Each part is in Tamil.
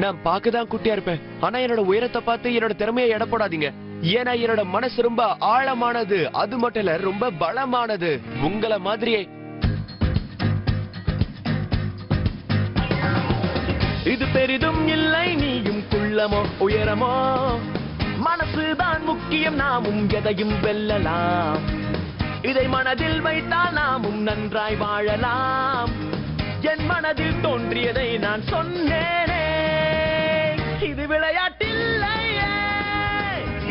நான் பார்க்கதான் குட்டியா இருப்பேன், ஆனா என்னோட உயரத்தை பார்த்து என்னோட திறமையை எடை போடாதீங்க. ஏன்னா என்னோட மனசு ரொம்ப ஆழமானது, அது மட்டும் இல்ல ரொம்ப பலமானது, உங்களை மாதிரியே. இது பெரிதும் இல்லை, நீயும் குள்ளமோ உயரமோ, மனசுதான் முக்கியம், நாமும் எதையும் வெல்லலாம். இதை மனதில் வைத்தால் நாமும் நன்றாய் வாழலாம். என் மனதில் தோன்றியதை நான் சொன்னேனே, இது விளையாட்டில்லையே,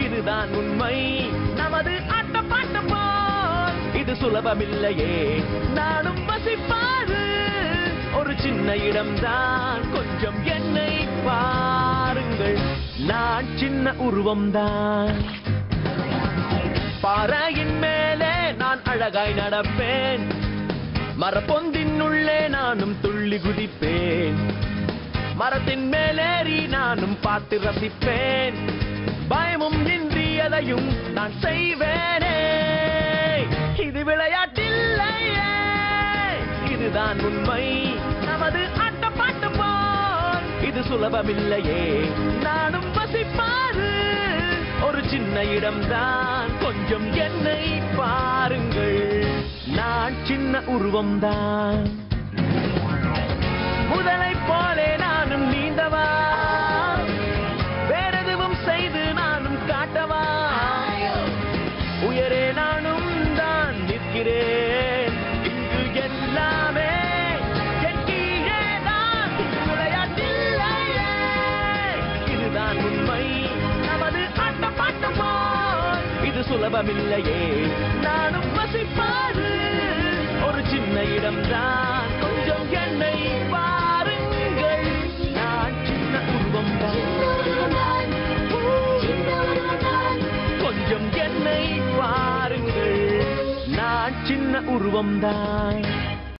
இதுதான் உண்மை, நமது ஆட்டப்பாட்டு போல் இது சுலபமில்லையே. நானும் வசிப்பாரு ஒரு சின்ன இடம்தான், கொஞ்சம் என்னை பாருங்கள், நான் சின்ன உருவம்தான். பாறையின் மேலே நான் அழகாய் நடப்பேன், மரப்பொந்தின் உள்ளே நானும் துள்ளி குதிப்பேன், மரத்தின் மேலேறி நானும் பார்த்து ரசிப்பேன், பயமும் இன்றி எதையும் நான் செய்வேனே. இது விளையாட்டில்லையே, இதுதான் உண்மை, நமது ஆட்டப்பாட்டு போல் இது சுலபமில்லையே. நானும் வசிப்பாரு ஒரு சின்ன இடம்தான், கொஞ்சம் என்னை பாருங்கள், நான் சின்ன உருவம்தான். முதலை போலே நானும் நீந்தவா, வேறெதுவும் செய்து நானும் காட்டவா, உயரே நானும் தான் நிற்கிறேன், இங்கு எல்லாமே என் கீழே தான். விளையாட்டில்லையே, இதுதான் உண்மை, நமது ஆட்டப்பாட்டு போல் இது சுலபமில்லையே. நானும் வசிப்பாரு ஒரு சின்ன இடம்தான், கொஞ்சம் என்னை பாருங்கள், நான் சின்ன உருவம்தான், கொஞ்சம் என்னை பாருங்கள், நான் சின்ன உருவம்தான்.